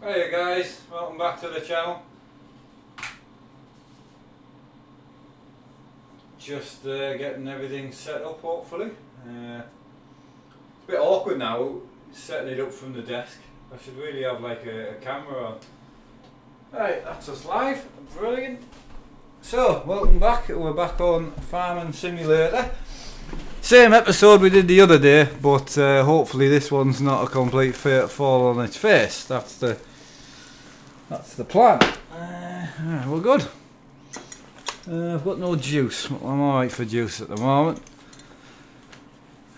Hey guys, welcome back to the channel. Just getting everything set up hopefully. It's a bit awkward now setting it up from the desk. I should really have like a camera on. Right, that's us live. Brilliant. So, welcome back. We're back on Farming Simulator. Same episode we did the other day, but hopefully this one's not a complete fall on its face. That's the plan. We're good. I've got no juice. I'm alright for juice at the moment.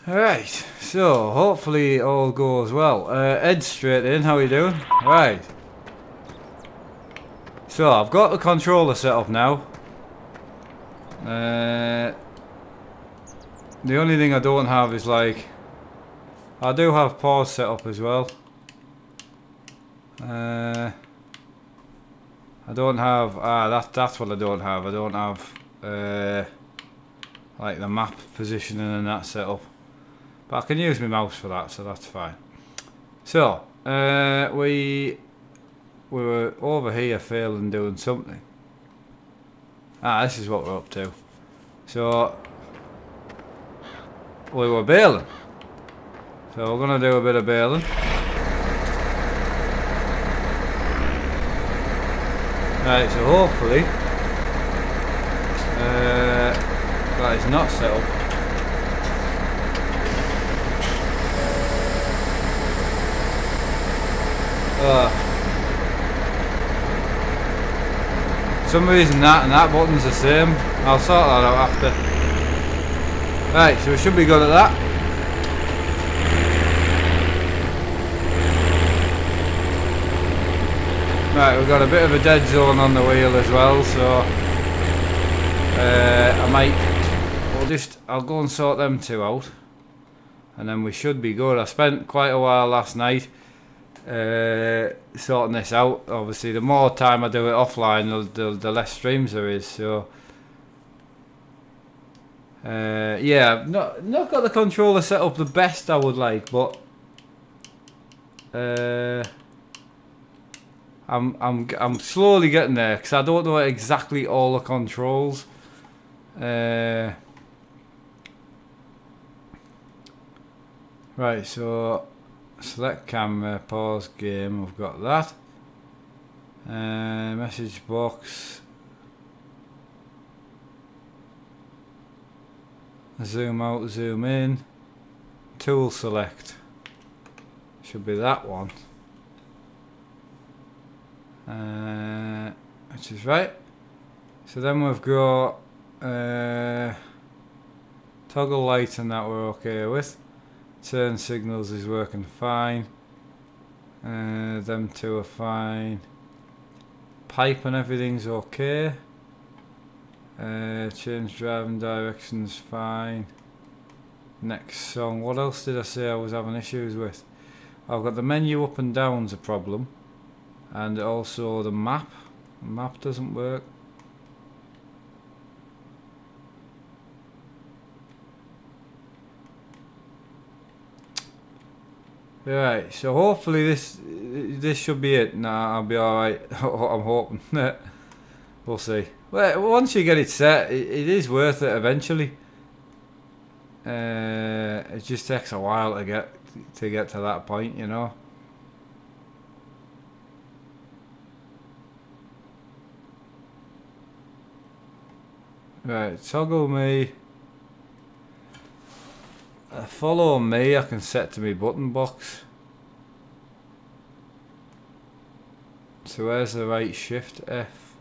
Alright, so hopefully it all goes well. Ed straight in, how are you doing? Right. So I've got the controller set up now. The only thing I don't have is like, I do have pause set up as well. I don't have, that's what I don't have. I don't have like the map positioning and that set up. But I can use my mouse for that, so that's fine. So, we were over here failing doing something. This is what we're up to. So, we were baling. So we're going to do a bit of baling. Right, so hopefully that is not set up. For some reason that button's the same. I'll sort that out after. Right, so we should be good at that. Right, we've got a bit of a dead zone on the wheel as well, so I'll go and sort them two out, and then we should be good. I spent quite a while last night sorting this out. Obviously, the more time I do it offline, the less streams there is. So yeah, not got the controller set up the best I would like, but I'm slowly getting there because I don't know exactly all the controls. Right, so select camera, pause game. We've got that. Message box. Zoom out, zoom in. Tool select. Should be that one. Which is right. So then we've got toggle light and that we're okay with. Turn signals is working fine. Them two are fine. Pipe and everything's okay. Change driving directions fine. Next song. What else did I say I was having issues with? I've got the menu up and down's a problem. And also the map. The map doesn't work. Right, so hopefully this should be it. Nah, I'll be alright. I'm hoping. We'll see. Well, once you get it set, it is worth it eventually. It just takes a while to get to that point, you know. Right, toggle me. Follow me, I can set to my button box. So where's the right shift F?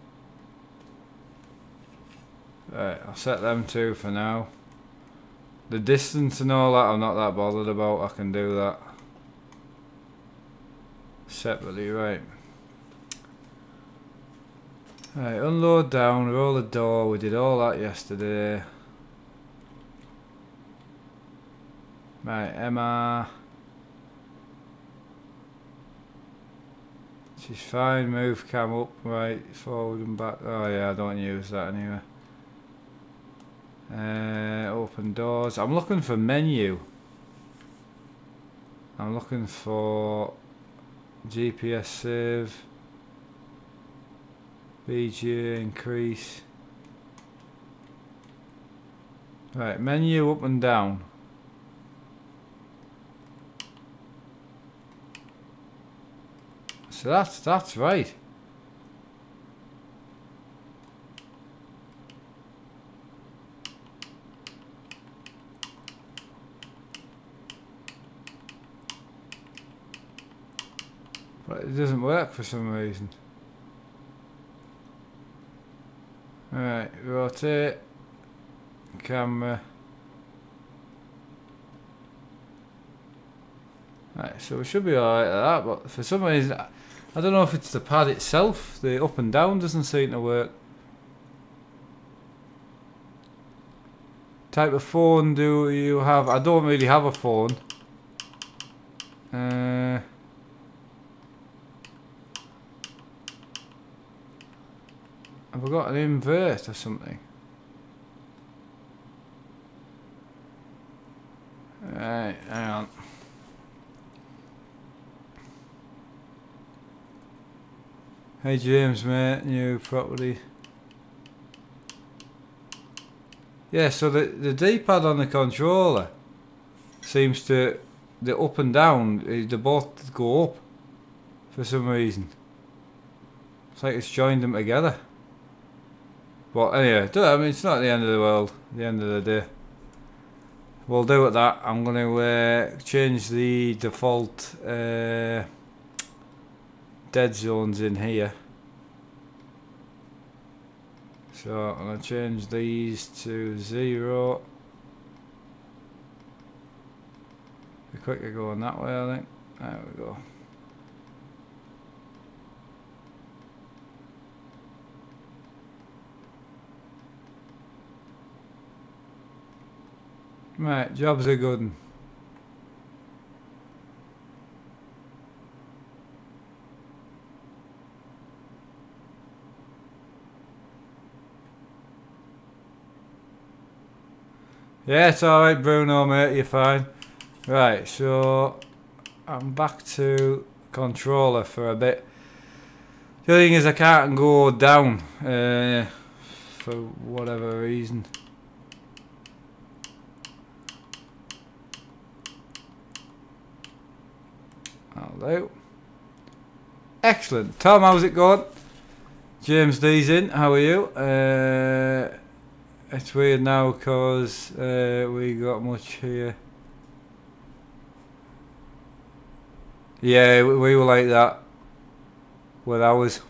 Right, I'll set them two for now. The distance and all that I'm not that bothered about, I can do that separately, right. Right, unload down, roll the door, we did all that yesterday. Right, MR. She's fine, move cam up, right, forward and back. Oh yeah, I don't use that anyway. Open doors. I'm looking for menu. I'm looking for GPS save. BGA increase. Right, menu up and down. So that's right. But it doesn't work for some reason. Alright, rotate. Camera. Right, so we should be alright at that, but for some reason, I don't know if it's the pad itself, the up and down doesn't seem to work. Type of phone do you have? I don't really have a phone. Have I got an invert or something? Right, hang on. Hey James, mate, new property. Yeah, so the D-pad on the controller seems to, the up and down, they both go up for some reason. It's like it's joined them together. But anyway, I mean, it's not the end of the world, the end of the day. We'll do with that. I'm going to change the default dead zones in here. So I'm going to change these to 0. Be quicker going that way, I think. There we go. Right, jobs are good 'un. Yeah, it's alright Bruno, mate, you're fine. Right, so I'm back to controller for a bit. The other thing is I can't go down for whatever reason. Hello. Excellent. Tom, how's it going? James D's in. How are you? It's weird now because we got much here. Yeah, we were like that with ours.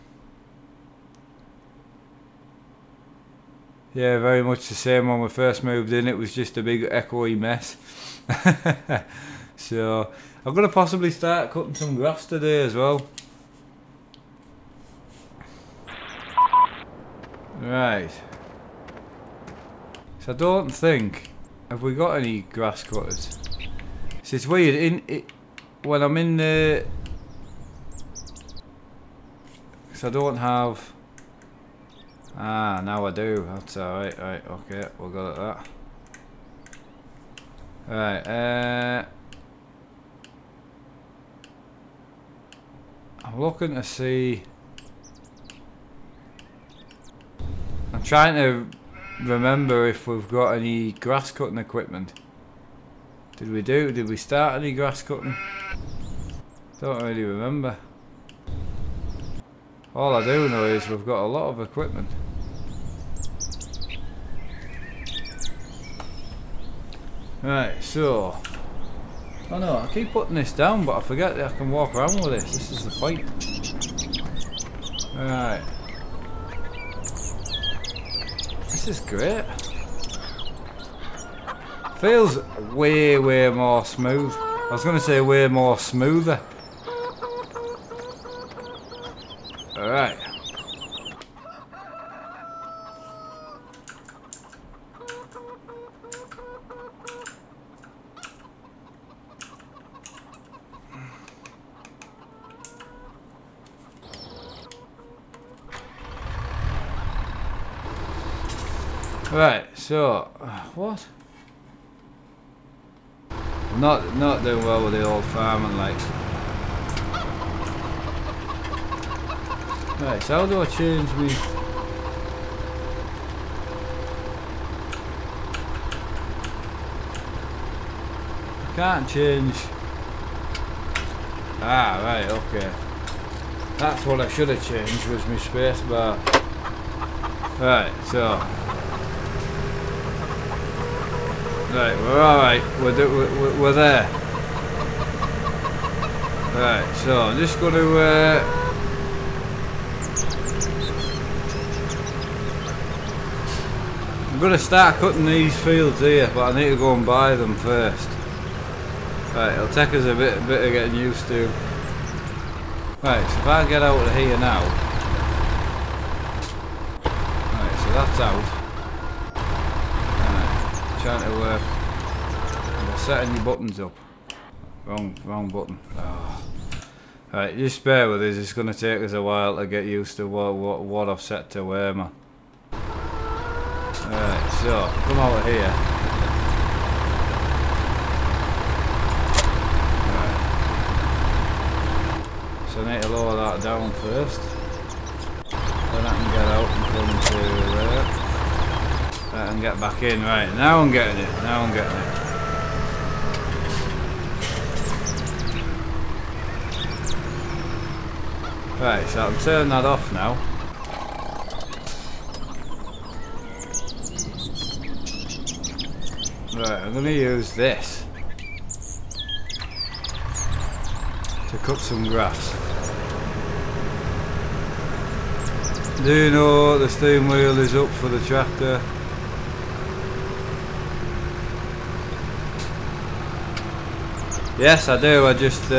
Yeah, very much the same when we first moved in. It was just a big echoey mess. So I'm going to possibly start cutting some grass today as well. Right. So I don't think, have we got any grass cutters? So it's weird, when I'm in the, because I don't have, now I do, that's alright, right, okay, we'll go at that. Right, I'm looking to see, I'm trying to remember if we've got any grass cutting equipment. Did we start any grass cutting? Don't really remember. All I do know is we've got a lot of equipment. Right, so, oh no, I keep putting this down but I forget that I can walk around with this. This is the point. Right. This is great. Feels way more smooth. I was going to say way more smoother. Alright. Right, so what? Not doing well with the old farming, like. Right, so how do I change me? I can't change. Ah, right, okay. That's what I should have changed, was my space bar. Right, so. Right, we're alright, we're there. Right, so I'm just going to I'm going to start cutting these fields here, but I need to go and buy them first. Right, it'll take us a bit of getting used to. Right, so if I get out of here now. Right, so that's out. Right, trying to work. You're setting your buttons up. Wrong button. Oh. Right, just bear with us. It's going to take us a while to get used to what I've set to where, man. Right, so if I come out of here. Right. So I need to lower that down first. Then I can get out and come to there. Right, and get back in. Right, now I'm getting it. Now I'm getting it. Right, so I'll turn that off now. Right, I'm going to use this to cut some grass. Do you know the steering wheel is up for the tractor? Yes, I do. I just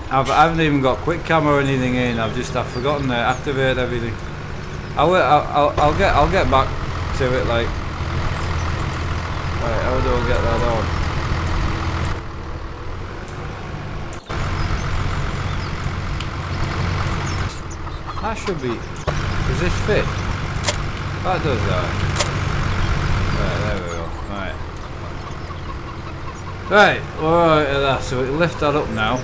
I haven't even got quick cam or anything in. I've forgotten to activate everything. I'll get back to it. Like, right, how do I get that on? That should be. Does this fit? That does that. Right, there we go. Right. Right, alright at that. So we'll lift that up now.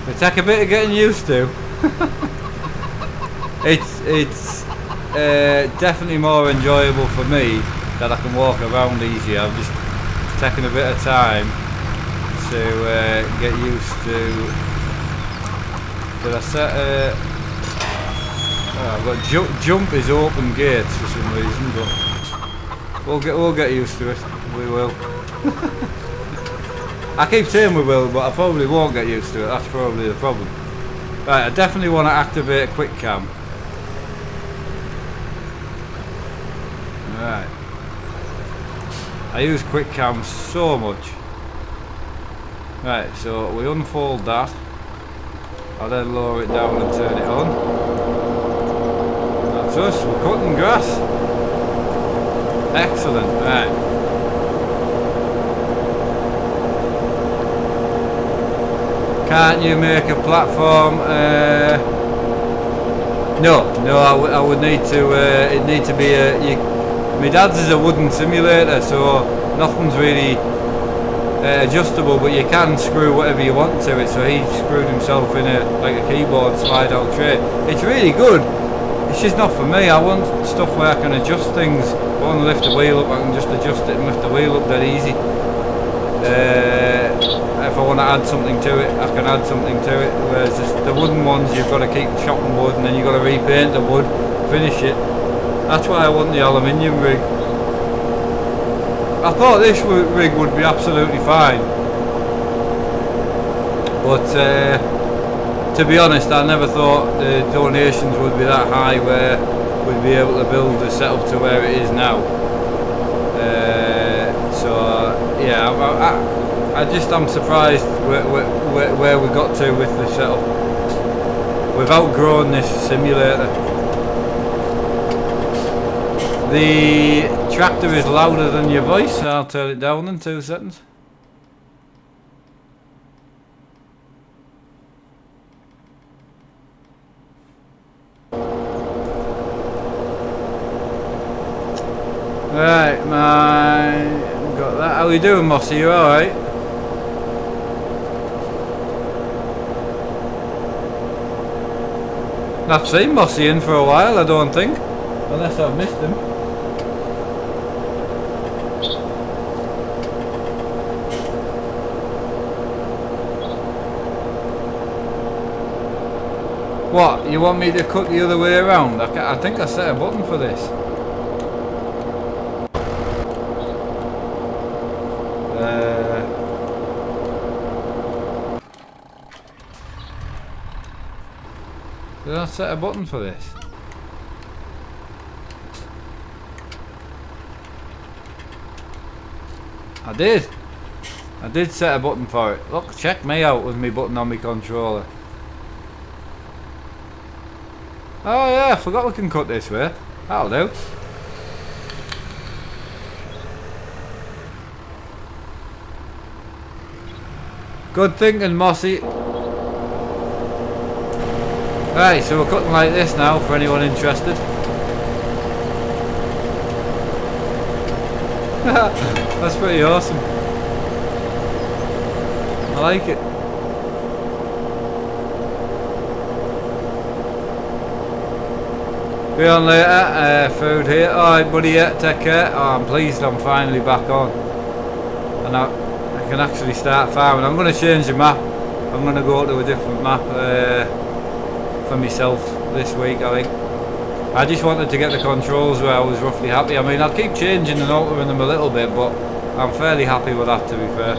It'll take a bit of getting used to. It's definitely more enjoyable for me that I can walk around easier. I've just taken a bit of time to get used to. Did I set I've got jump is open gates for some reason, but we'll get used to it. We will. I keep saying we will, but I probably won't get used to it. That's probably the problem. Right, I definitely want to activate quick cam. Right. I use quick cam so much. Right, so we unfold that. I'll then lower it down and turn it on. That's us, we're cutting grass. Excellent, right. Can't you make a platform? No, I would need to, it'd need to be my dad's is a wooden simulator, so nothing's really adjustable, but you can screw whatever you want to it. So he screwed himself in like a keyboard slide out tray. It's really good. It's just not for me. I want stuff where I can adjust things. If I want to lift the wheel up, I can just adjust it and lift the wheel up dead easy. If I want to add something to it, I can add something to it. Whereas the wooden ones, you've got to keep chopping wood and then you've got to repaint the wood, finish it. That's why I want the aluminium rig. I thought this rig would be absolutely fine, but to be honest, I never thought the donations would be that high where we'd be able to build the setup to where it is now. So yeah, I'm surprised where we got to with the setup. We've outgrown this simulator. The tractor is louder than your voice. I'll turn it down in 2 seconds. Right, got that. How are you doing, Mossy? You alright? I've seen Mossy in for a while, I don't think. Unless I've missed him. What? You want me to cut the other way around? I think I set a button for this. Did I set a button for this? I did. I did set a button for it. Look, check me out with me button on my controller. Oh yeah, I forgot we can cut this way. That'll do. Good thinking, Mossy. Right, so we're cutting like this now for anyone interested. That's pretty awesome. I like it. Be on later, food here. Alright buddy, yeah, take care. Oh, I'm pleased I'm finally back on. And I can actually start farming. I'm going to change the map. I'm going to go to a different map for myself this week, I think. I just wanted to get the controls where I was roughly happy. I mean, I'll keep changing and altering them a little bit, but I'm fairly happy with that, to be fair.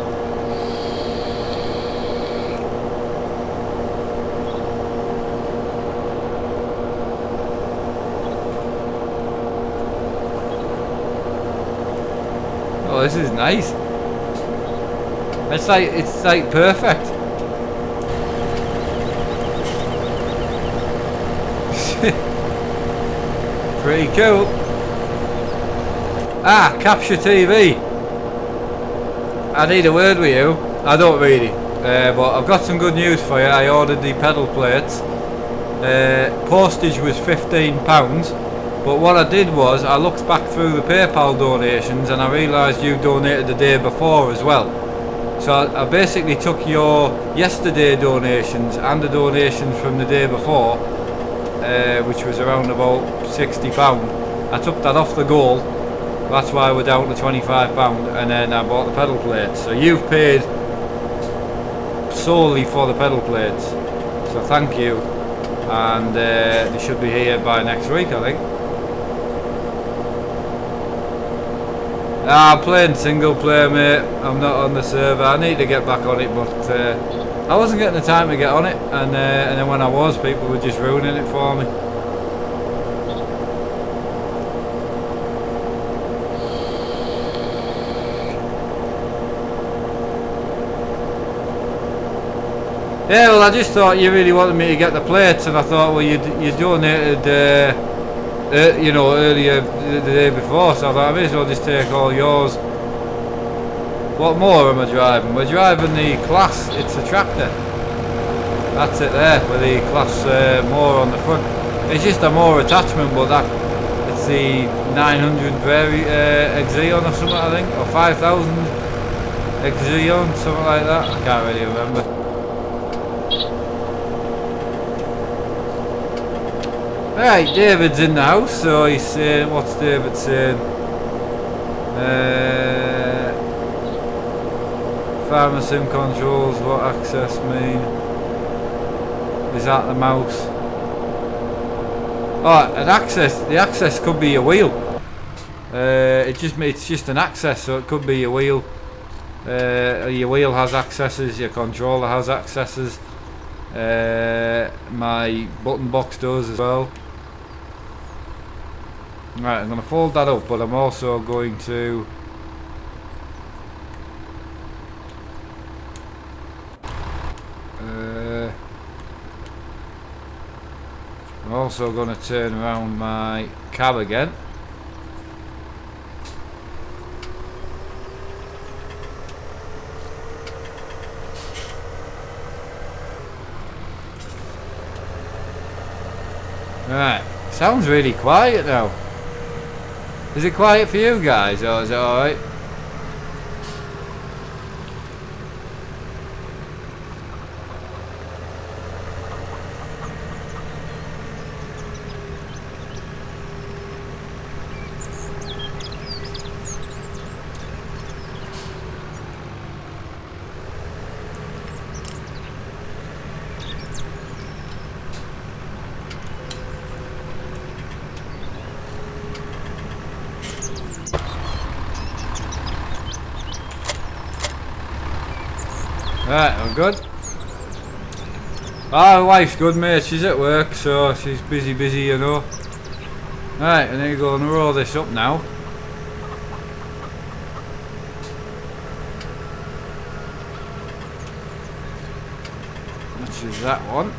Oh, this is nice. It's like perfect. Pretty cool. Ah, Capture TV. I need a word with you. I don't really, but I've got some good news for you. I ordered the pedal plates. Postage was £15, but what I did was I looked back through the PayPal donations and I realised you donated the day before as well. So I basically took your yesterday donations and the donations from the day before, which was around about £60. I took that off the goal. That's why we're down to £25, and then I bought the pedal plates. So you've paid solely for the pedal plates. So thank you, and they should be here by next week, I think. I'm playing single player, mate. I'm not on the server. I need to get back on it, but I wasn't getting the time to get on it, and then when I was, people were just ruining it for me. Yeah, well, I just thought you really wanted me to get the plates, and I thought, well, you donated, you know, earlier the day before, so I thought I may as well just take all yours. What more am I driving? We're driving the Class. It's a tractor. That's it there, with the Class more on the front. It's just a more attachment, but it's the 900 Xeon or something, I think, or 5000 Xeon, something like that. I can't really remember. Right, David's in the house, so he's saying, what's David saying? Farmer sim controls, what access mean? Is that the mouse? Oh, the access could be your wheel. It's just an access, so it could be your wheel. Your wheel has accesses, your controller has accesses. My button box does as well. Right, I'm going to fold that up, but I'm also going to I'm also going to turn around my cab again. Right, sounds really quiet now. Is it quiet for you guys, or is it alright? Right, I'm good. Oh, wife's good, mate. She's at work, so she's busy, you know. Right, I need to go and roll this up now. Which is that one.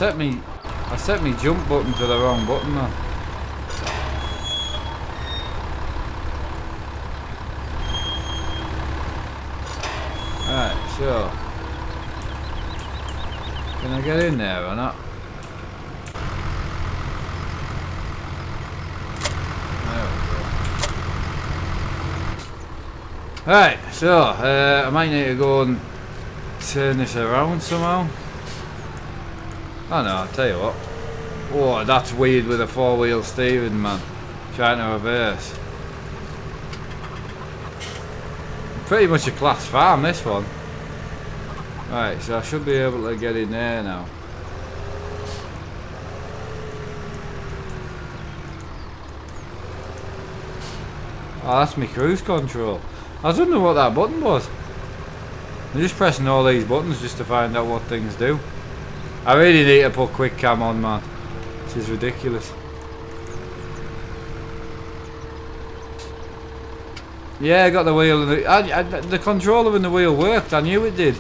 I set me jump button to the wrong button though. Right, so can I get in there or not? There we go. Right, so I might need to go and turn this around somehow. Oh no, I'll tell you what. Oh, that's weird with a four-wheel steering, man. Trying to reverse. Pretty much a class farm, this one. Right, so I should be able to get in there now. Oh, that's my cruise control. I was wondering what that button was. I'm just pressing all these buttons just to find out what things do. I really need to put quick cam on, man. This is ridiculous. Yeah, I got the wheel and the controller and the wheel worked. I knew it did.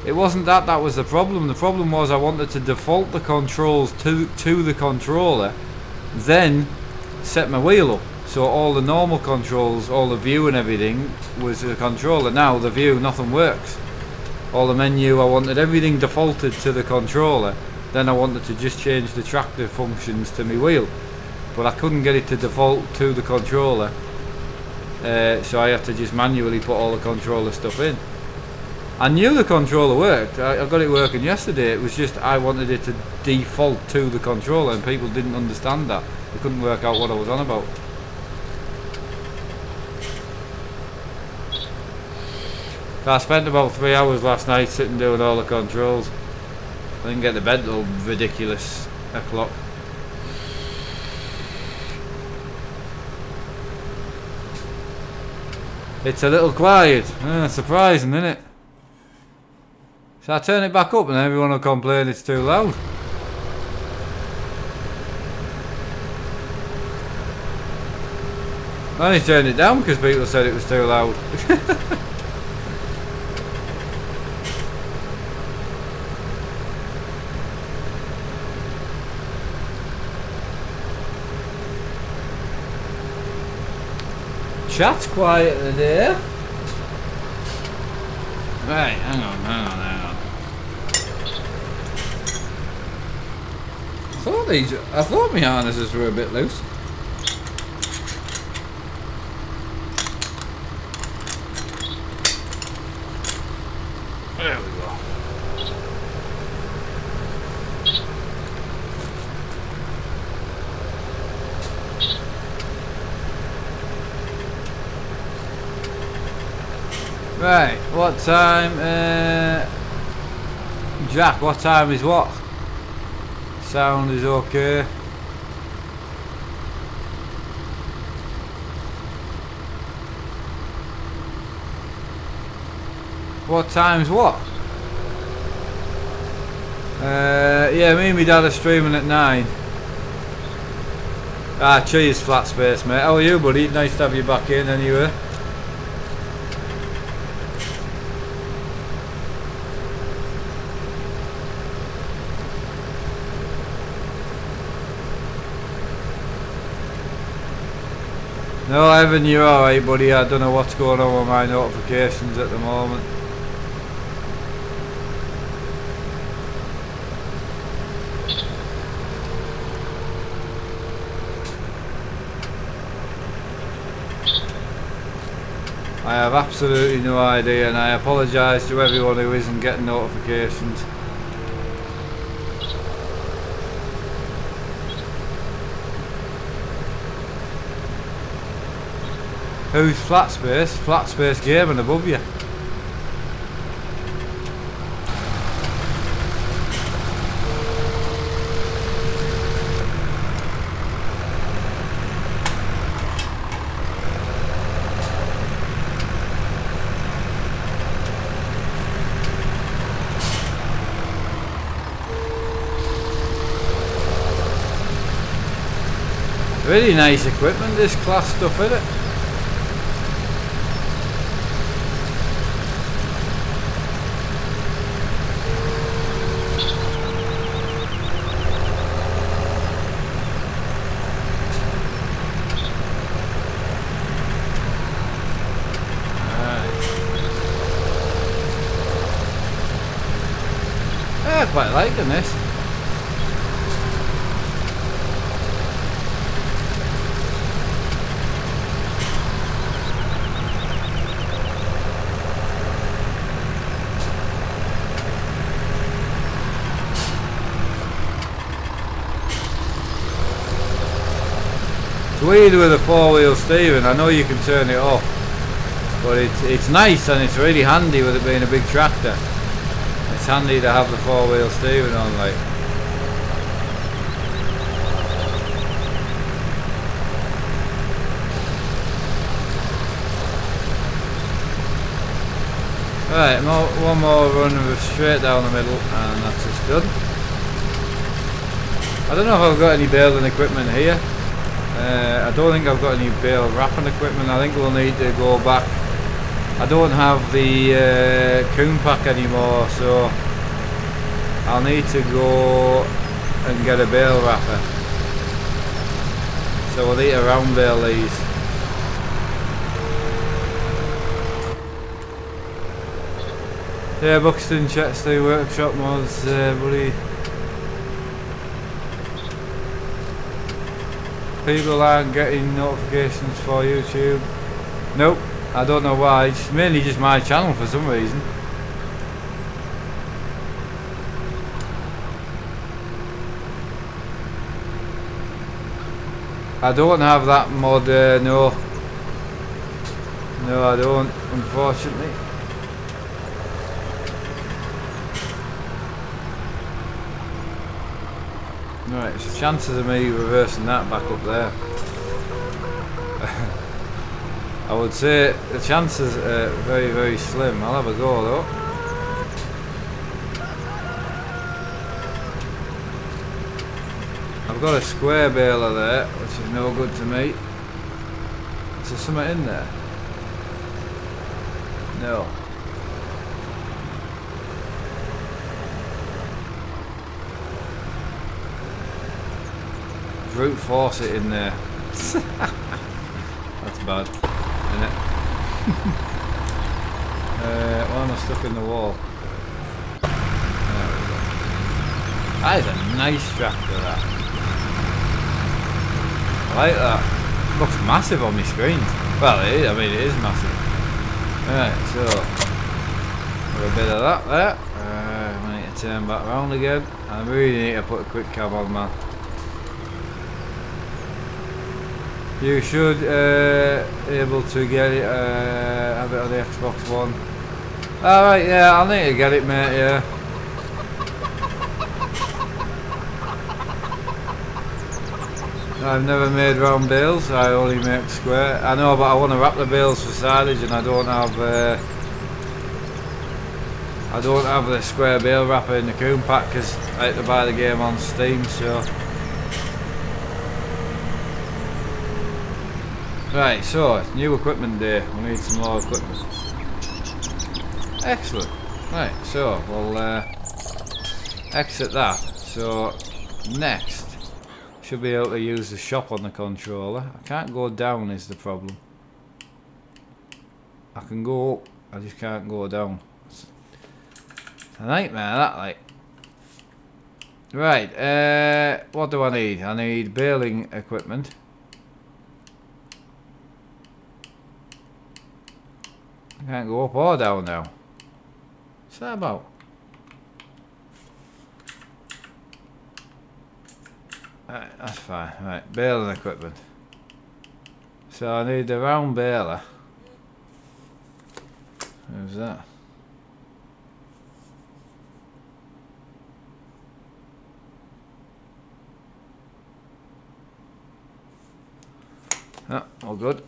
It wasn't that was the problem. The problem was I wanted to default the controls to the controller, then set my wheel up. So all the normal controls, all the view and everything was the controller. Now the view, nothing works. All the menu, I wanted everything defaulted to the controller. Then I wanted to just change the tractor functions to my wheel, but I couldn't get it to default to the controller. So I had to just manually put all the controller stuff in. I knew the controller worked. I got it working yesterday. It was just I wanted it to default to the controller, and people didn't understand that. They couldn't work out what I was on about. I spent about 3 hours last night sitting doing all the controls. I didn't get to bed till ridiculous o'clock. It's a little quiet. Surprising, isn't it? So I turn it back up and everyone will complain it's too loud. I only turned it down because people said it was too loud. Chat's quiet today. Right, hang on. I thought my harnesses were a bit loose. There we go. Right, what time, Jack, what time is what? Sound is okay. What time's what? Yeah, me and my dad are streaming at 9. Ah, cheers, flat space, mate. How are you, buddy? Nice to have you back in anyway. No, Evan, you're alright, buddy. I don't know what's going on with my notifications at the moment. I have absolutely no idea, and I apologise to everyone who isn't getting notifications. Who's flat space? Flat space gaming above you. Really nice equipment, this class stuff, isn't it? I quite liking this. It's weird with a four-wheel steering. I know you can turn it off, but it's nice and it's really handy with it being a big tractor. It's handy to have the four-wheel steering on, like. Right, one more run straight down the middle and that's us done. I don't know if I've got any baling equipment here. I don't think I've got any bale wrapping equipment. I think we'll need to go back. I don't have the coon pack anymore, so I'll need to go and get a bale wrapper. So we'll need to round bale these. Yeah, Buxton, Chester Workshop Mods, buddy. People aren't getting notifications for YouTube. Nope, I don't know why. It's mainly just my channel for some reason. I don't have that mod, no. No, I don't, unfortunately. Right, so chances of me reversing that back up there. I would say the chances are very, very slim. I'll have a go though. I've got a square baler there, which is no good to me. Is there something in there? No. Brute force it in there. That's bad, isn't it? Why am I stuck in the wall? There we go. That is a nice tractor, that. I like that. It looks massive on my screen. Well, it is, I mean, it is massive. Right, so got a bit of that there. I need to turn back around again. I really need to put a quick cam on, man. You should able to get it, have it on the Xbox One. Alright, yeah, I'll need to get it, mate, yeah. I've never made round bales, I only make square. I know, but I want to wrap the bales for silage and I don't have the square bale wrapper in the coon pack because I had to buy the game on Steam, so. Right, so new equipment day. We need some more equipment. Excellent. Right, so we'll exit that. So next, should be able to use the shop on the controller. I can't go down is the problem. I can go up, I just can't go down. It's a nightmare that, like. Right, what do I need? I need baling equipment. I can't go up or down now. What's that about? Right, that's fine. Right, baling equipment. So I need the round baler. Who's that? Oh, all good.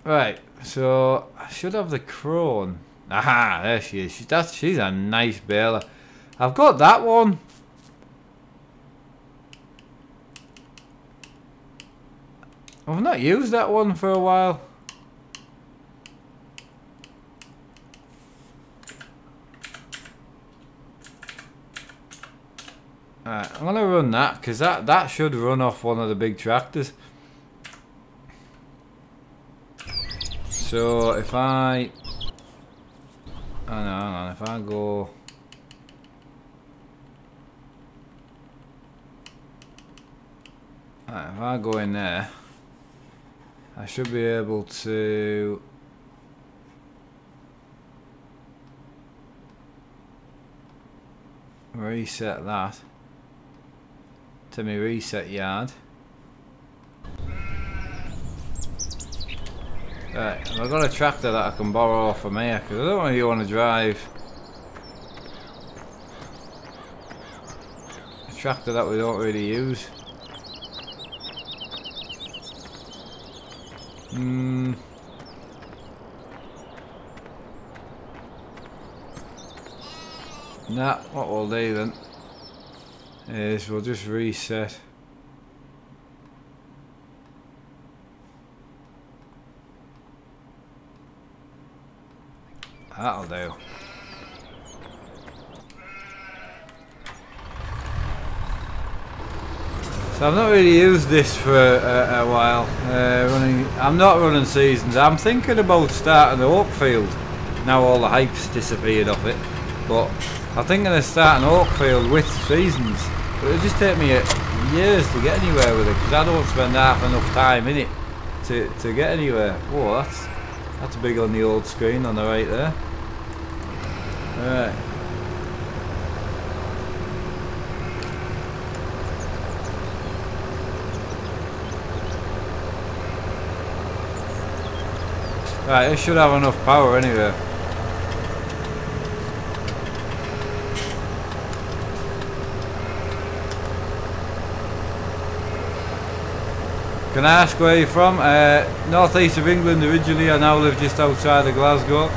Right, so I should have the crone. Aha, there she is. She's a nice baler. I've got that one. I've not used that one for a while. Alright, I'm gonna run that because that should run off one of the big tractors. So if I hang on, if I go right, if I go in there, I should be able to reset that to my reset yard. Right, I've got a tractor that I can borrow from here because I don't really want to drive a tractor that we don't really use. Nah, what we'll do then is we'll just reset. That'll do. So I've not really used this for a while. I'm not running seasons. I'm thinking about starting the oak field. Now all the hype's disappeared off it. But I'm thinking of starting oak field with seasons. But it'll just take me years to get anywhere with it because I don't spend half enough time in it to get anywhere. Whoa, that's big on the old screen on the right there. Alright. Right, it should have enough power anyway. Can I ask where you're from? North east of England originally. I now live just outside of Glasgow.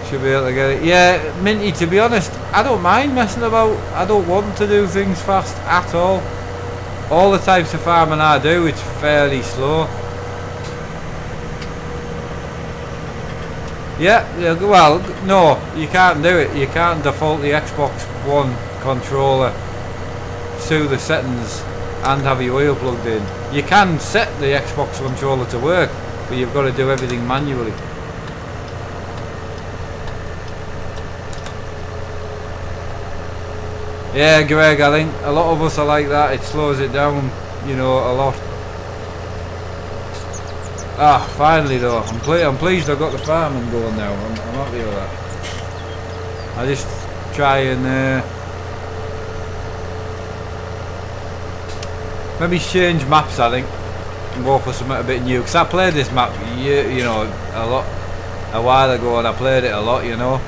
Should be able to get it. Yeah, Minty, to be honest, I don't mind messing about. I don't want to do things fast at all. All the types of farming I do, it's fairly slow. Yeah, well, no, you can't do it. You can't default the Xbox One controller to the settings and have your oil plugged in. You can set the Xbox controller to work, but you've got to do everything manually. Yeah, Greg, I think a lot of us are like that. It slows it down, you know, a lot. Ah, finally though, I'm pleased I've got the farming going now. I'm happy with that. I just try and maybe change maps, I think, and go for something a bit new. Because I played this map, you know, a while ago, and I played it a lot, you know.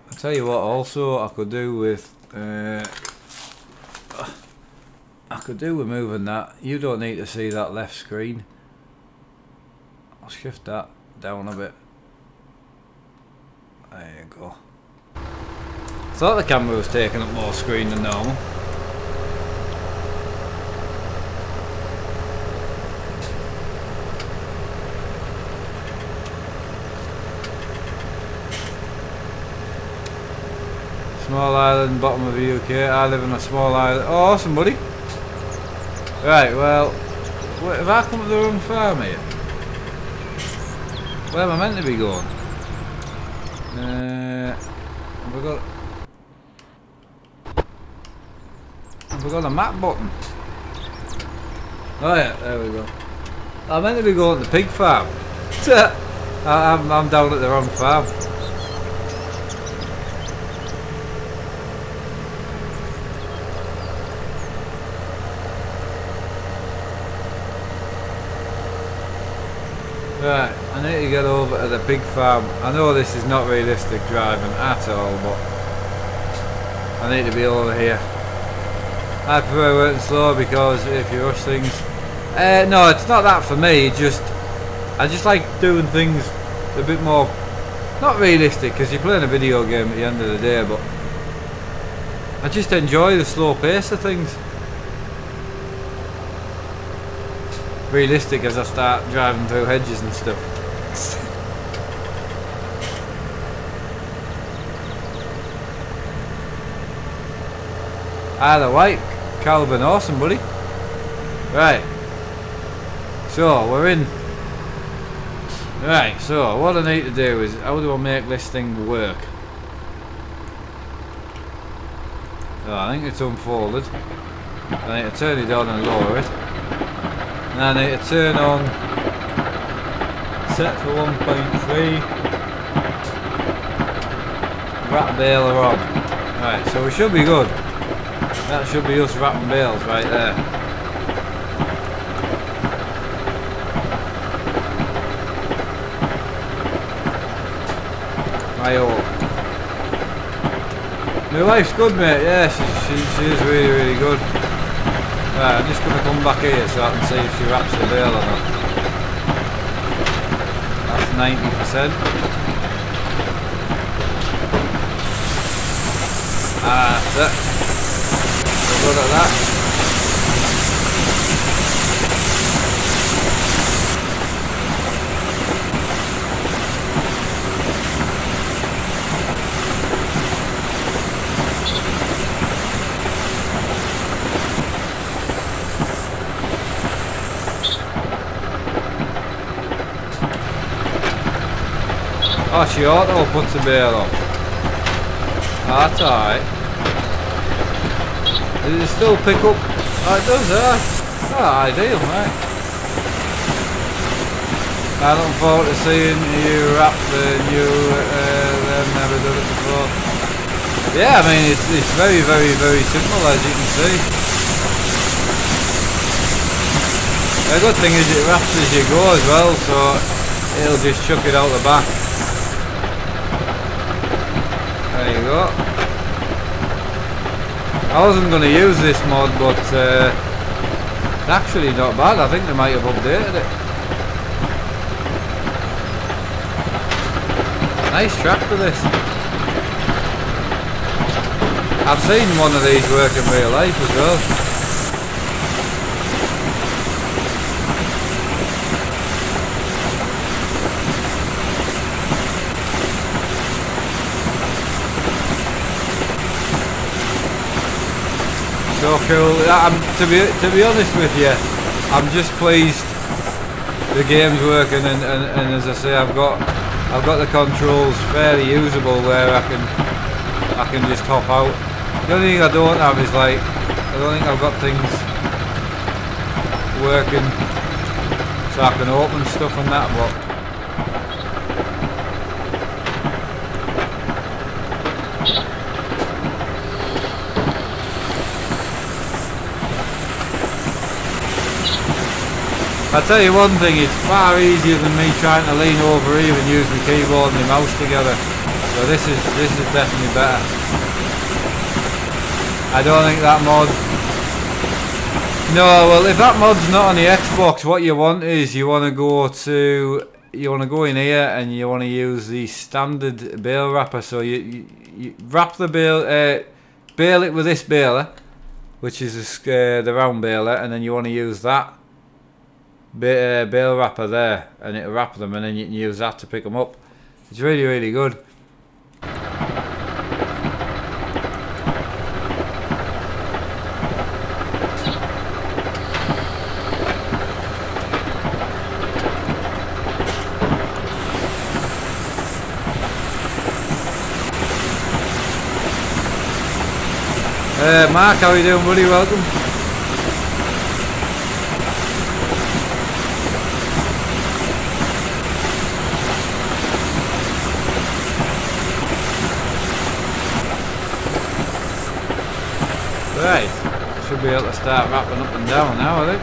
I'll tell you what, also I could do with moving that. You don't need to see that left screen. I'll shift that down a bit. There you go. Thought the camera was taking up more screen than normal. Small island, bottom of the UK. I live on a small island. Oh, awesome, buddy. Right, well, have I come to the wrong farm here? Where am I meant to be going? Have we got a map button? Oh yeah, there we go. I'm meant to be going to the pig farm. I'm down at the wrong farm. Right, I need to get over to the pig farm. I know this is not realistic driving at all, but I need to be over here. I prefer working slow because if you rush things... no, it's not that for me, I just like doing things a bit more... Not realistic, because you're playing a video game at the end of the day, but I just enjoy the slow pace of things. Realistic as I start driving through hedges and stuff. Either way, Calvin, awesome, buddy. Right. So we're in. Right. So what I need to do is, how do I make this thing work? Oh, I think it's unfolded. I need to turn it on and lower it. And I need to turn on set for 1.3. Wrap baler on. Right, so we should be good. That should be us wrapping bales right there. Right. My wife's good, mate. Yeah, she is really, really good. Right, I'm just going to come back here so I can see if she wraps the bale or not. That's 90%. Ah, that's it. We're good at that. Oh, she auto puts the bale on. Oh, that's alright. Does it still pick up? Oh, it does, oh, ideal, right. I look forward to seeing you wrap the new, they've never done it before. Yeah, I mean, it's very, very, very simple, as you can see. The good thing is it wraps as you go as well, so it'll just chuck it out the back. There you go. I wasn't going to use this mod, but it's actually not bad. I think they might have updated it. Nice tractor this. I've seen one of these work in real life as well. So cool. To be honest with you, I'm just pleased the game's working, and as I say, I've got the controls fairly usable where I can just hop out. The only thing I don't have is, like, I don't think I've got things working so I can open stuff and that, but I'll tell you one thing, it's far easier than me trying to lean over here and use my keyboard and my mouse together. So this is definitely better. I don't think that mod... No, well, if that mod's not on the Xbox, what you want is you want to go in here and you want to use the standard bale wrapper. So you wrap the bale it with this baler, which is the round baler, and then you want to use that bale wrapper there, and it'll wrap them, and then you can use that to pick them up. It's really, really good. Mark, how are you doing, buddy? Welcome. Right, should be able to start wrapping up and down now, I think.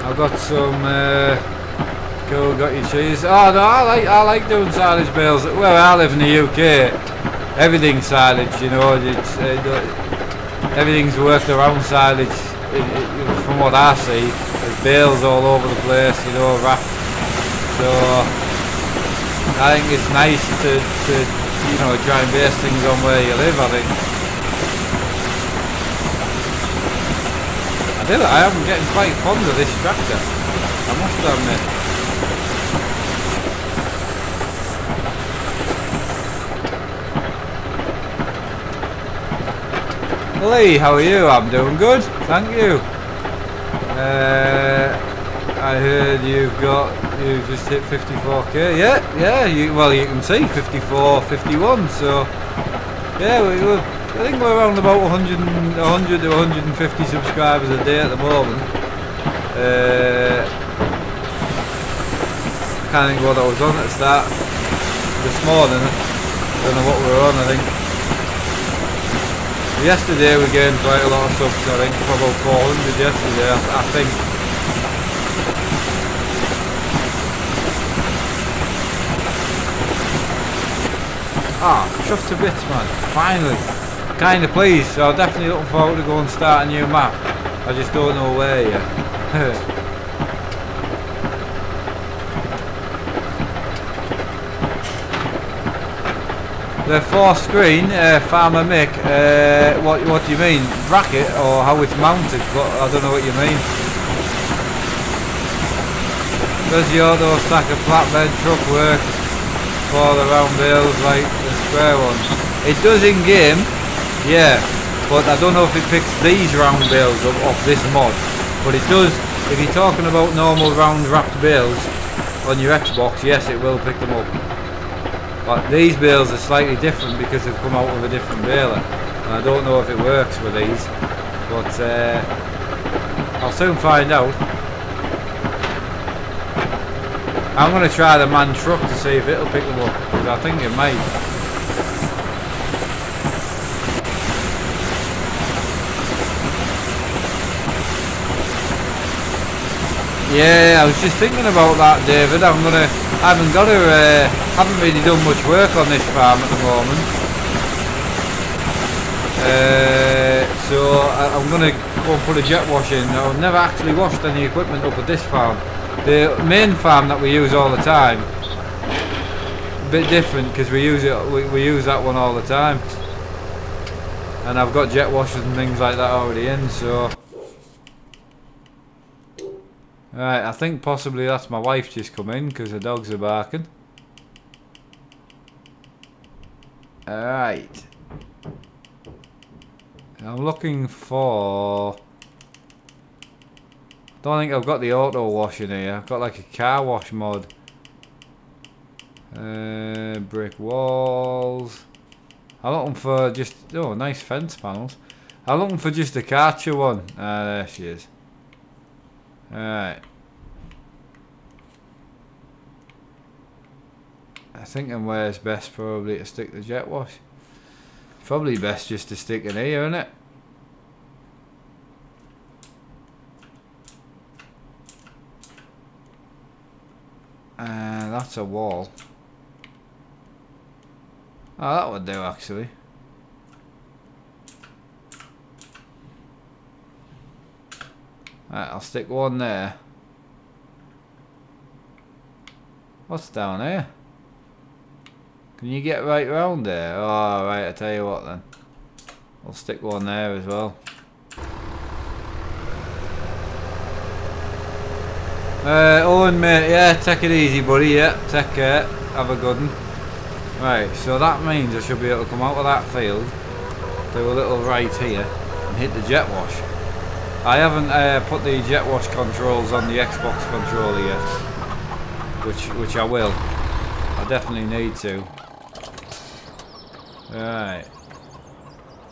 I've got some cool, got your cheese. Oh no, I like doing silage bales. Where I live in the UK, everything's silage, you know. It's everything's worked around silage. From what I see, there's bales all over the place, you know, wrapped So I think it's nice to you know, try and base things on where you live. I think I am getting quite fond of this tractor, I must admit. Lee, how are you? I'm doing good, thank you. I heard you just hit 54k. Yeah, well you can see 54, 51. So yeah, I think we're around about 100 to 150 subscribers a day at the moment. I can't think what I was on at the start this morning. I don't know what we were on. I think yesterday we gained quite a lot of subs. I think for about 400 yesterday. I think. Chuffed to bits, man. Finally. Kinda pleased, so I'm definitely looking forward to go and start a new map. I just don't know where yet. The 4th screen, Farmer Mick, what do you mean? Bracket or how it's mounted? I don't know what you mean. Does the auto stack a flatbed truck work for the round bales like the square ones? It does in game, yeah, but I don't know if it picks these round bales up off this mod. But it does, if you're talking about normal round wrapped bales on your Xbox, yes it will pick them up. But these bales are slightly different because they've come out with a different baler. And I don't know if it works with these, but I'll soon find out. I'm going to try the man truck to see if it'll pick them up, because I think it might. Yeah, I was just thinking about that, David. I haven't really done much work on this farm at the moment. So I'm going to go and put a jet wash in. I've never actually washed any equipment up at this farm. The main farm that we use all the time, a bit different because we use that one all the time, and I've got jet washers and things like that already in. So right, I think possibly that's my wife just come in because the dogs are barking. Alright, I'm looking for, don't think I've got the auto wash in here. I've got like a car wash mod. Brick walls. I'm looking for just, oh, nice fence panels. I'm looking for just a Karcher one. Ah, there she is. Alright. I think where it's best probably to stick the jet wash. Probably best just to stick it here, isn't it? That's a wall. Oh, that would do actually. Right, I'll stick one there. What's down here? Can you get right round there? Oh, right, I tell you what then. I'll stick one there as well. Owen mate, yeah, take it easy buddy, yeah, take care, have a good one. Right, so that means I should be able to come out of that field, do a little right here, and hit the jet wash. I haven't put the jet wash controls on the Xbox controller yet, which I will. I definitely need to. Right,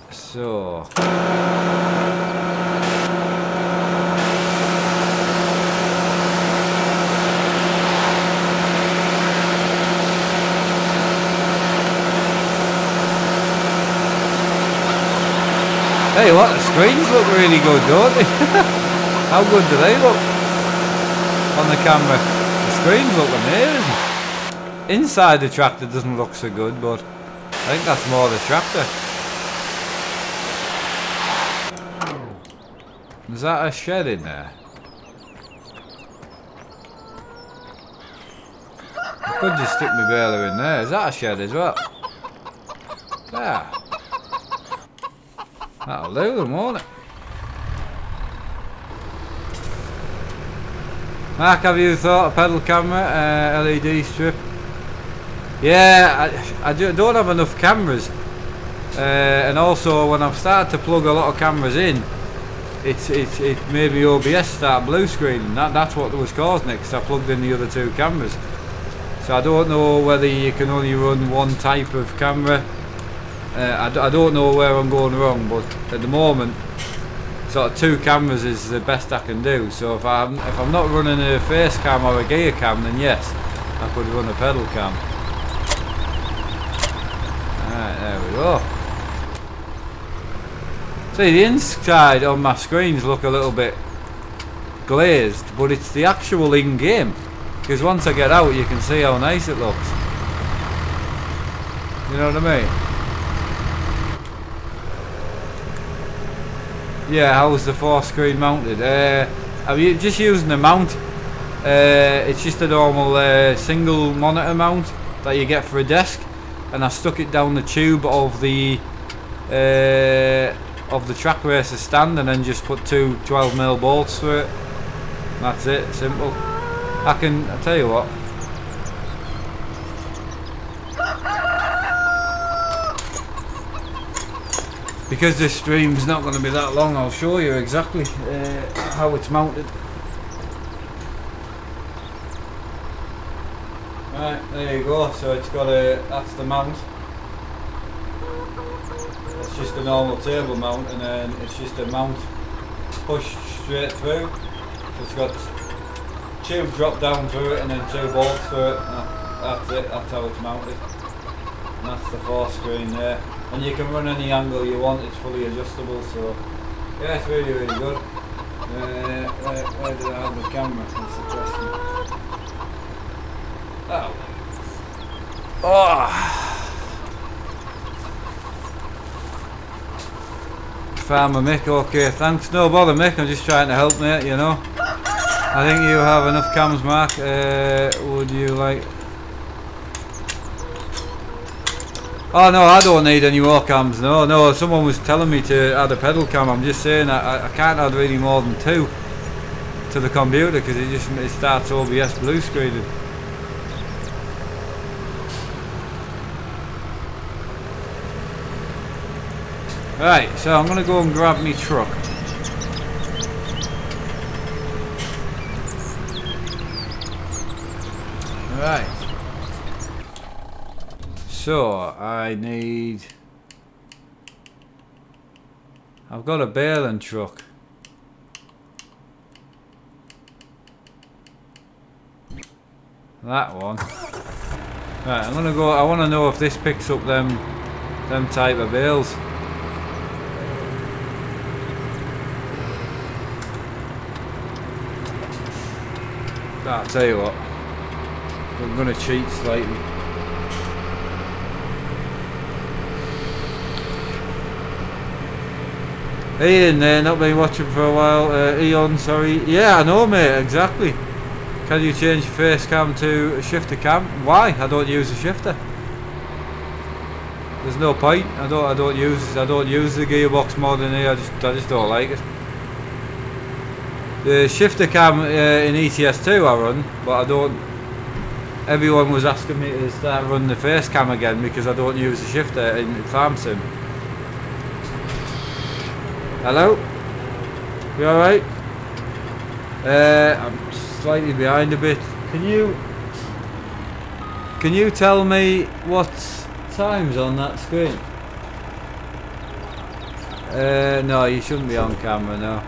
so... Hey, what? The screens look really good, don't they? How good do they look on the camera? The screens look amazing. Inside the tractor doesn't look so good, but I think that's more the tractor. Is that a shed in there? Could just stick my baler in there. Is that a shed as well? Yeah. That'll do them, won't it? Mark, have you thought of pedal camera, LED strip? Yeah, I don't have enough cameras. And also when I've started to plug a lot of cameras in, it made me OBS start blue screening. That's what was causing it, because I plugged in the other two cameras. So I don't know whether you can only run one type of camera. I don't know where I'm going wrong, but at the moment, sort of 2 cameras is the best I can do. So if I'm not running a face cam or a gear cam, then yes, I could run a pedal cam. Alright, there we go. See, the inside on my screens look a little bit glazed, but it's the actual in-game. Because once I get out, you can see how nice it looks. You know what I mean? Yeah, how's the 4-screen mounted? I'm just using the mount. It's just a normal single monitor mount that you get for a desk, and I stuck it down the tube of the track racer stand, and then just put 2 12mm bolts through it. That's it, simple. I'll tell you what. Because this stream's not going to be that long, I'll show you exactly how it's mounted. Right, there you go. So it's got that's the mount. It's just a normal table mount, and then it's just a mount pushed straight through. So it's got tube drop down through it, and then 2 bolts through it. That's it, that's how it's mounted. And that's the 4-screen there. And you can run any angle you want, it's fully adjustable, so yeah, it's really, really good. Where did I have the camera? That's the question. Oh! Farmer Mick, okay, thanks. No bother, Mick, I'm just trying to help, mate, you know. I think you have enough cams, Mark. Would you like... Oh no, I don't need any more cams. No, someone was telling me to add a pedal cam. I'm just saying I can't add really more than 2 to the computer, because it starts OBS blue screening. Right, so I'm gonna go and grab me truck. Right. So I've got a Baling truck. That one. Right, I'm gonna go. I want to know if this picks up them type of bales. I'll tell you what. I'm gonna cheat slightly. Ian, not been watching for a while. Eon, sorry. Yeah, I know, mate. Exactly. Can you change your face cam to a shifter cam? Why? I don't use a shifter. There's no point. I don't use the gearbox mod in here. I just don't like it. The shifter cam in ETS2 I run, but I don't. Everyone was asking me to start running the face cam again because I don't use the shifter in Farm Sim. Hello? You alright? I'm slightly behind a bit. Can you tell me what time's on that screen? No, you shouldn't be on camera now.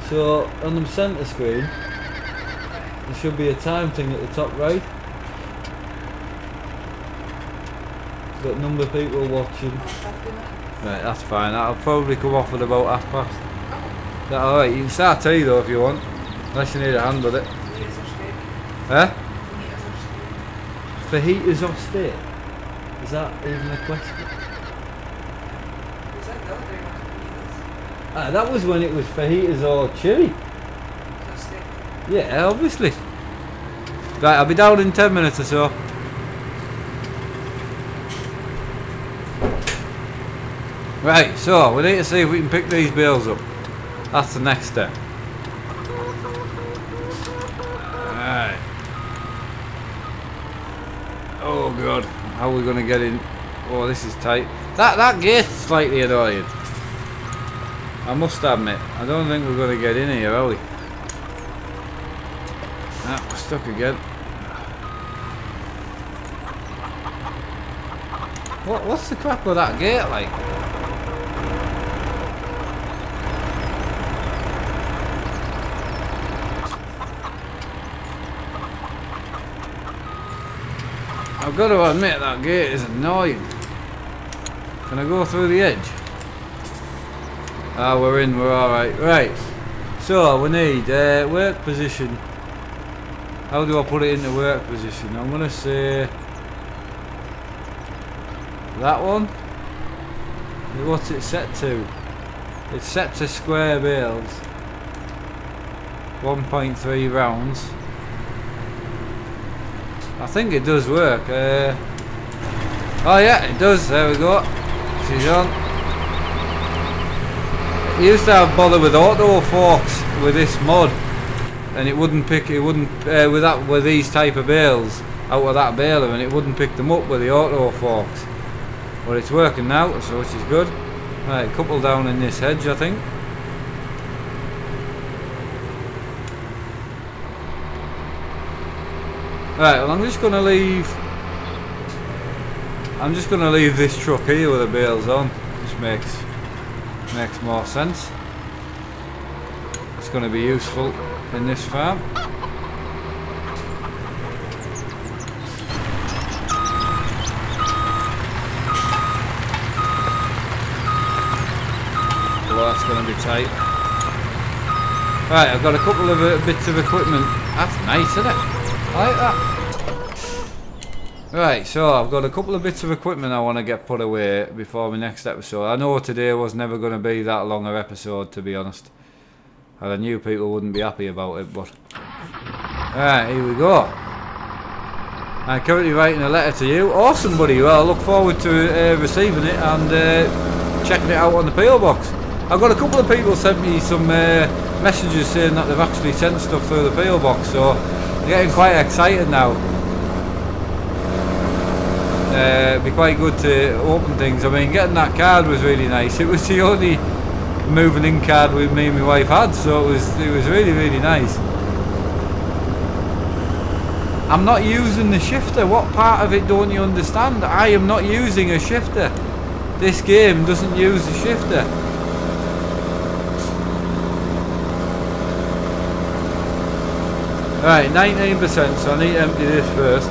So on the centre screen there should be a time thing at the top right. It's got number of people watching. Right, that's fine. That'll probably come off at about past. Is that alright? You can start tea though if you want. Unless you need a hand with it. Huh? Fajitas or steak? Is that even a question? Ah, that was when it was fajitas or chili. Yeah, obviously. Right, I'll be down in 10 minutes or so. Right, so we need to see if we can pick these bales up. That's the next step. Alright. Oh god, how are we going to get in? Oh, this is tight. That gate's slightly annoying. I must admit, I don't think we're going to get in here, are we? Ah, we're stuck again. What's the crap with that gate like? I've got to admit that gate is annoying. Can I go through the edge? Ah, we're in, we're alright. Right, so we need work position. How do I put it into work position? I'm going to say that one. What's it set to? It's set to square bales. 1.3 rounds. I think it does work. Oh yeah, it does. There we go. She's on. It used to have bother with auto forks with this mod, and it wouldn't pick. It wouldn't with these type of bales out of that baler, and it wouldn't pick them up with the auto forks. But it's working now, so which is good. Right, couple down in this hedge, I think. Right, well I'm just gonna leave this truck here with the bales on. Just makes more sense. It's gonna be useful in this farm. Well, that's gonna be tight. Right, I've got a couple of bits of equipment. That's nice, isn't it? I like that. Right, so I've got a couple of bits of equipment I want to get put away before my next episode. I know today was never going to be that long an episode, to be honest. And I knew people wouldn't be happy about it, but... Right, here we go. I'm currently writing a letter to you. Awesome, buddy. Well, I look forward to receiving it and checking it out on the PO box. I've got a couple of people sent me some messages saying that they've actually sent stuff through the PO box, so... Getting quite excited now. It'd be quite good to open things. I mean, getting that card was really nice. It was the only moving in card with me and my wife had, so it was really, really nice. I'm not using the shifter. What part of it don't you understand? I am not using a shifter. This game doesn't use the shifter. Right, 19%, so I need to empty this first.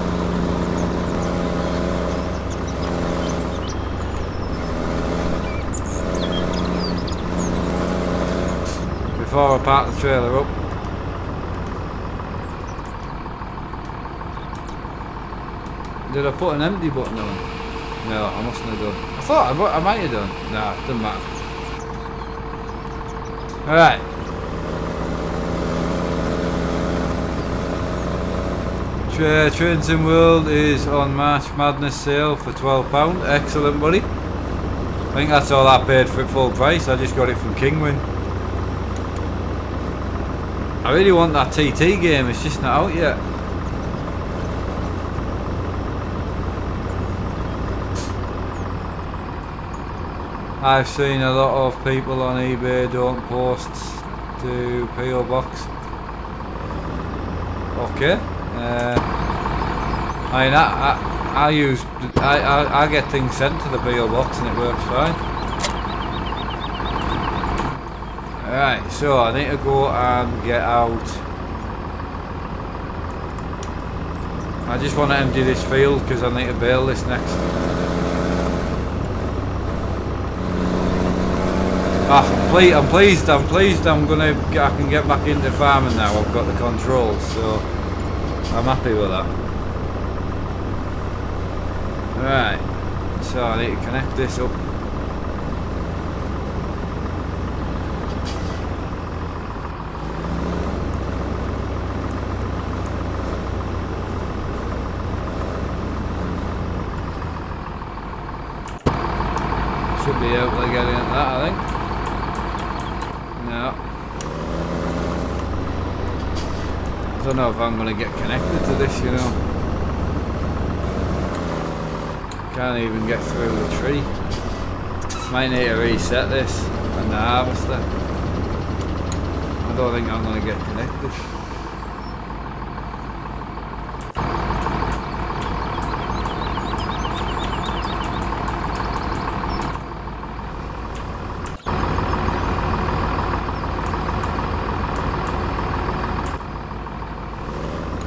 Before I park the trailer up. Did I put an empty button on? No, I mustn't have done. I thought I might have done. Nah, doesn't matter. Alright. Trains in World is on March Madness sale for £12. Excellent, buddy. I think that's all I paid for it full price. I just got it from Kingwin. I really want that TT game, it's just not out yet. I've seen a lot of people on eBay don't post to PO box. Okay. I mean, I get things sent to the PO box and it works fine. Alright, so I need to go and get out. I just want to empty this field because I need to bale this next. I'm pleased I can get back into farming now. I've got the controls, so I'm happy with that. Right, so I need to connect this up. be able to get into that, I think. No. I don't know if I'm going to get connected to this, you know. Can't even get through the tree. Might need to reset this and the harvester. I don't think I'm going to get connected.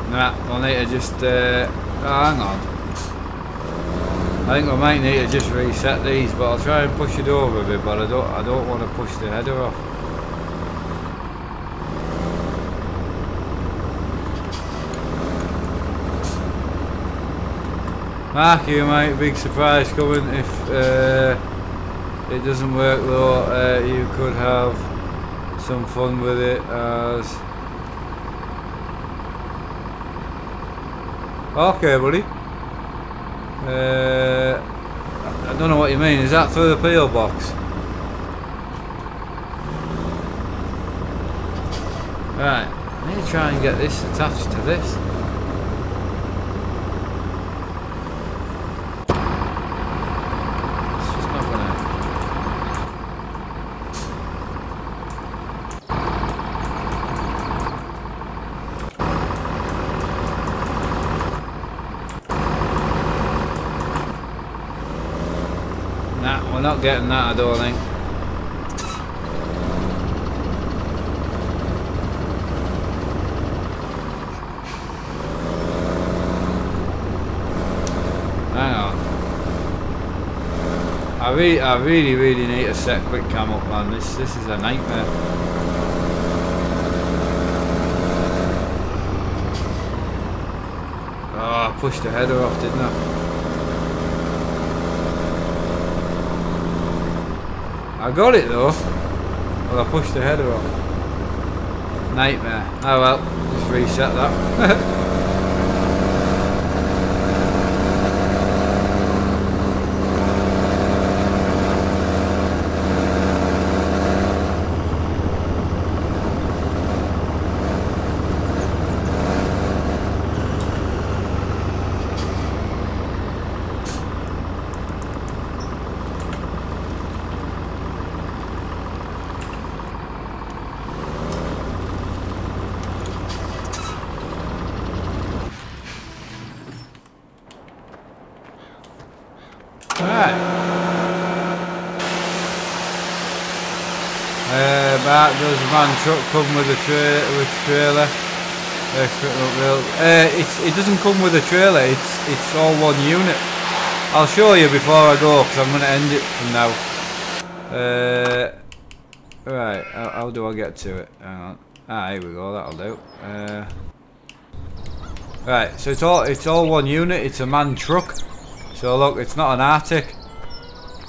Nah, I'll need to just, oh, hang on. I think we might need to just reset these, but I'll try and push it over a bit, but I don't want to push the header off. Mark, you might big surprise coming if it doesn't work though. You could have some fun with it as. Okay, buddy. I don't know what you mean. Is that through the PO box? Right. I need to try and get this attached to this. It's just not gonna. Nah, we're not getting that, I don't think. Hang on. I really need to set quick cam up, man. This is a nightmare. Oh, I pushed the header off, didn't I? I got it though. Well, I pushed the header off. Nightmare. Oh well, just reset that. Right, does a man truck come with a trailer? It doesn't come with a trailer. It's all one unit. I'll show you before I go because I'm going to end it from now. Right, how do I get to it? Hang on. Ah, here we go. That'll do. Right, so it's all one unit. It's a man truck. So look, it's not an Arctic.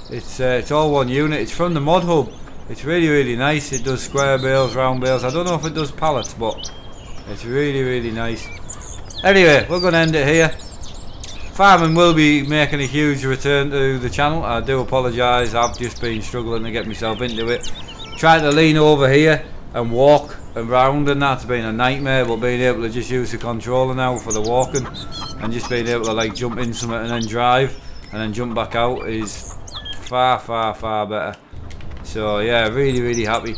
It's all one unit. It's from the Mod Hub. It's really nice. It does square bales, round bales. I don't know if it does pallets, but it's really nice. Anyway, we're going to end it here. Farming will be making a huge return to the channel. I do apologise. I've just been struggling to get myself into it. Trying to lean over here and walk around and that's been a nightmare, but being able to just use the controller now for the walking and just being able to like jump in something and then drive and then jump back out is far better. So yeah, really happy.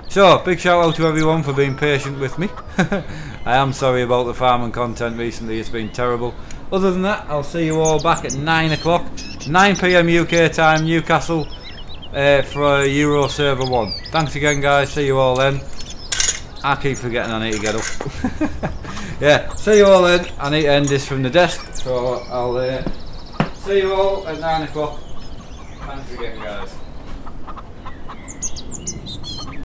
So big shout out to everyone for being patient with me. I am sorry about the farming content recently, it's been terrible. Other than that, I'll see you all back at 9 o'clock, 9 PM UK time, Newcastle, for Euro Server 1. Thanks again guys, see you all then. I keep forgetting I need to get up. Yeah, see you all then. I need to end this from the desk, so I'll see you all at 9 o'clock. Thanks again guys.